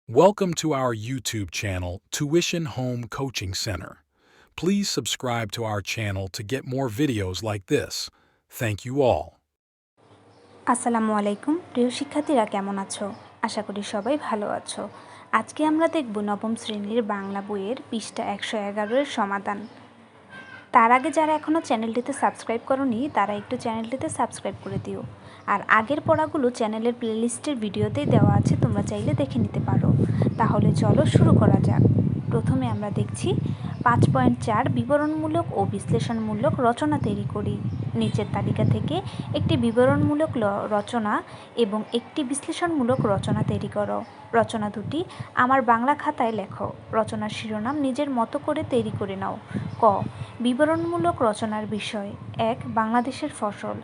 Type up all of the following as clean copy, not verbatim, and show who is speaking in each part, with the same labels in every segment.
Speaker 1: Welcome to our YouTube channel, Tuition Home Coaching Center. Please subscribe to our channel to get more videos like this. Thank you all.
Speaker 2: আসসালামু আলাইকুম প্রিয় শিক্ষার্থীরা, কেমন আছো? আশা করি সবাই ভালো আছো। আজকে আমরা দেখব নবম শ্রেণীর বাংলা বইয়ের পৃষ্ঠা 111 এর সমাধান। তার আগে যারা এখনও চ্যানেলটিতে সাবস্ক্রাইব করোনি তারা একটু চ্যানেলটিতে সাবস্ক্রাইব করে দিও। আর আগের পড়াগুলো চ্যানেলের প্লেলিস্টের ভিডিওতেই দেওয়া আছে, তোমরা চাইলে দেখে নিতে পারো। তাহলে চলো শুরু করা যাক। প্রথমে আমরা দেখছি 5.4 বিবরণমূলক ও বিশ্লেষণমূলক রচনা তৈরি করি। নিচের তালিকা থেকে একটি বিবরণমূলক রচনা এবং একটি বিশ্লেষণমূলক রচনা তৈরি করো। রচনা দুটি আমার বাংলা খাতায় লেখো। রচনার শিরোনাম নিজের মতো করে তৈরি করে নাও। ক, বিবরণমূলক রচনার বিষয়: 1. বাংলাদেশের ফসল,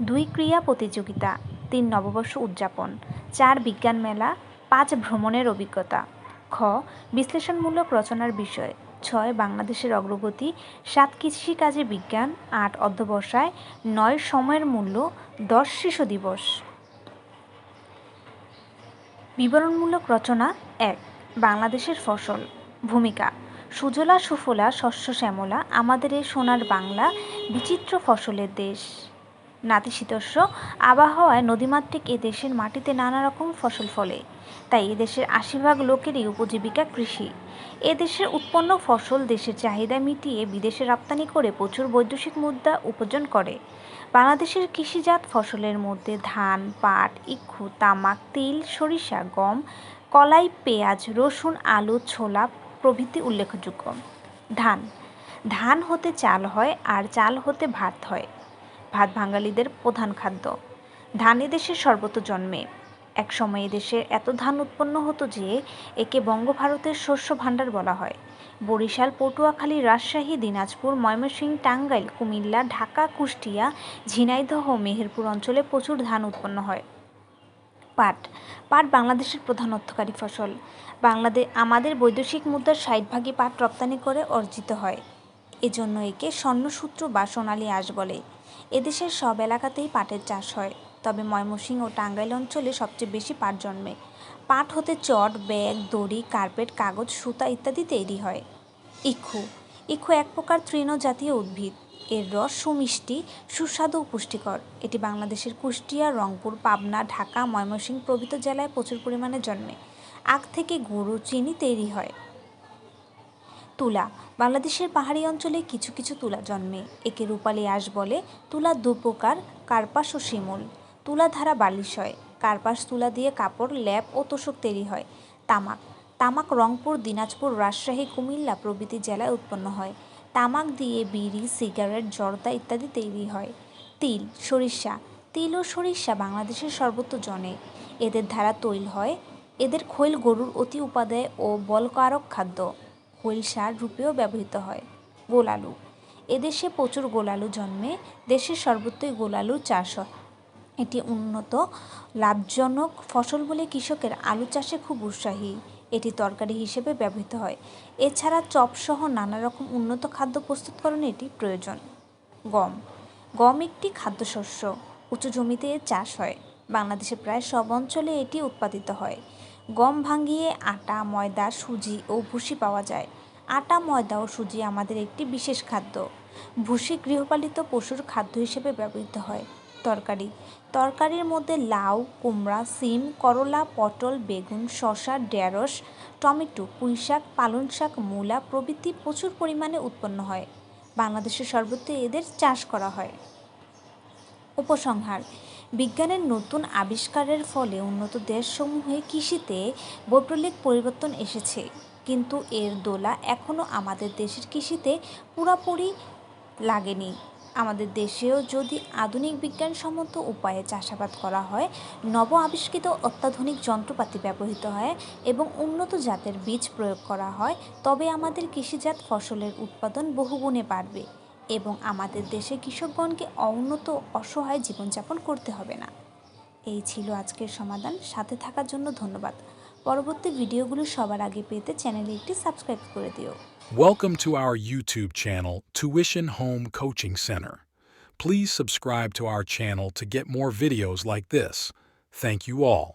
Speaker 2: 2. ক্রীড়া প্রতিযোগিতা, 3. নববর্ষ উদযাপন, 4. বিজ্ঞান মেলা, 5. ভ্রমণের অভিজ্ঞতা। খ, বিশ্লেষণমূলক রচনার বিষয়: 6. বাংলাদেশের অগ্রগতি, 7. কৃষিকাজে বিজ্ঞান, 8. অধ্যবসায়, 9. সময়ের মূল্য, 10. শিশু দিবস। বিবরণমূলক রচনা 1. বাংলাদেশের ফসল। ভূমিকা: সুজলা সুফলা শস্য শ্যামলা আমাদের এই সোনার বাংলা, বিচিত্র ফসলের দেশ। নাতিশীতোষ্ণ আবহাওয়ায় নদীমাতৃক এ দেশের মাটিতে নানা রকম ফসল ফলে, তাই এদেশের 80% লোকেরই উপজীবিকা কৃষি। এদেশের উৎপন্ন ফসল দেশের চাহিদা মিটিয়ে বিদেশে রপ্তানি করে প্রচুর বৈদেশিক মুদ্রা উপার্জন করে। বাংলাদেশের কৃষিজাত ফসলের মধ্যে ধান, পাট, ইক্ষু, তামাক, তিল, সরিষা, গম, কলাই, পেঁয়াজ, রসুন, আলু, ছোলা প্রভৃতি উল্লেখযোগ্য। ধান: ধান হতে চাল হয় আর চাল হতে ভাত হয়। ভাত বাঙালিদের প্রধান খাদ্য। ধান এদেশের সর্বত্র জন্মে। এক সময় এদেশে এত ধান উৎপন্ন হতো যে একে বঙ্গভারতের শস্য ভাণ্ডার বলা হয়। বরিশাল, পটুয়াখালী, রাজশাহী, দিনাজপুর, ময়মনসিংহ, টাঙ্গাইল, কুমিল্লা, ঢাকা, কুষ্টিয়া, ঝিনাইদহ ও মেহেরপুর অঞ্চলে প্রচুর ধান উৎপন্ন হয়। পাট: পাট বাংলাদেশের প্রধান অর্থকারী ফসল। আমাদের বৈদেশিক মুদ্রার 60% পাট রপ্তানি করে অর্জিত হয়। এজন্য একে স্বর্ণসূত্র বা সোনালী আঁশ বলে। এদেশের সব এলাকাতেই পাটের চাষ হয়, তবে ময়মনসিংহ ও টাঙ্গাইল অঞ্চলে সবচেয়ে বেশি পাট জন্মে। পাট হতে চট, ব্যাগ, দড়ি, কার্পেট, কাগজ, সুতা ইত্যাদি তৈরি হয়। ইক্ষু: ইক্ষু এক প্রকার তৃণজাতীয় উদ্ভিদ। এর রস সুমিষ্টি, সুস্বাদু ও পুষ্টিকর। এটি বাংলাদেশের কুষ্টিয়া, রংপুর, পাবনা, ঢাকা, ময়মনসিংহ প্রভৃতি জেলায় প্রচুর পরিমাণে জন্মে। আখ থেকে গুড় ও চিনি তৈরি হয়। তুলা: বাংলাদেশের পাহাড়ি অঞ্চলে কিছু কিছু তুলা জন্মে। একে রূপালী আঁশ বলে। তুলা দু প্রকার: কার্পাস ও শিমুল। তুলা ধারা বালিশ হয়। কার্পাস তুলা দিয়ে কাপড়, লেপ ও তোশক তৈরি হয়। তামাক: তামাক রংপুর, দিনাজপুর, রাজশাহী, কুমিল্লা প্রভৃতি জেলায় উৎপন্ন হয়। তামাক দিয়ে বিড়ি, সিগারেট, জর্দা ইত্যাদি তৈরি হয়। তিল, সরিষা: তিল ও সরিষা বাংলাদেশের সর্বত্র জন্মে। এদের দ্বারা তৈল হয়। এদের খৈল গরুর অতি উপাদেয় ও বলকারক খাদ্য। খৈল সার রূপেও ব্যবহৃত হয়। গোলালু: এদেশে প্রচুর গোলালু জন্মে। দেশের সর্বত্রই গোলালুর চাষ হয়। এটি উন্নত লাভজনক ফসল বলে কৃষকের আলু চাষে খুব উৎসাহী। এটি তরকারি হিসেবে ব্যবহৃত হয়। এছাড়া চপসহ নানা রকম উন্নত খাদ্য প্রস্তুতকরণে এটি প্রয়োজন। গম: গম একটি খাদ্যশস্য। উঁচু জমিতে এর চাষ হয়। বাংলাদেশের প্রায় সব অঞ্চলে এটি উৎপাদিত হয়। গম ভাঙিয়ে আটা, ময়দা, সুজি ও ভুসি পাওয়া যায়। আটা, ময়দা ও সুজি আমাদের একটি বিশেষ খাদ্য। ভুসি গৃহপালিত পশুর খাদ্য হিসেবে ব্যবহৃত হয়। তরকারি: তরকারির মধ্যে লাউ, কুমড়া, সিম, করলা, পটল, বেগুন, শসা, ঢেঁড়স, টমেটো, পুঁইশাক, পালং শাক, মূলা প্রভৃতি প্রচুর পরিমাণে উৎপন্ন হয়। বাংলাদেশের সর্বত্র এদের চাষ করা হয়। উপসংহার: বিজ্ঞানের নতুন আবিষ্কারের ফলে উন্নত দেশসমূহে কৃষিতে বৈপ্লবিক পরিবর্তন এসেছে, কিন্তু এর দোলা এখনও আমাদের দেশের কৃষিতে পুরোপুরি লাগেনি। আমাদের দেশেও যদি আধুনিক বিজ্ঞানসম্মত উপায়ে চাষাবাদ করা হয়, নব আবিষ্কৃত অত্যাধুনিক যন্ত্রপাতি ব্যবহৃত হয় এবং উন্নত জাতের বীজ প্রয়োগ করা হয়, তবে আমাদের কৃষিজাত ফসলের উৎপাদন বহুগুণে বাড়বে এবং আমাদের দেশের কৃষকগণকে অনুন্নত অসহায় জীবনযাপন করতে হবে না। এই ছিল আজকের সমাধান। সাথে থাকার জন্য ধন্যবাদ। পরবর্তী ভিডিওগুলো সবার আগে পেতে চ্যানেলে একটি সাবস্ক্রাইব করে দিও।
Speaker 1: Welcome to our YouTube channel, Tuition Home Coaching Center. Please subscribe to our channel to get more videos like this. Thank you all.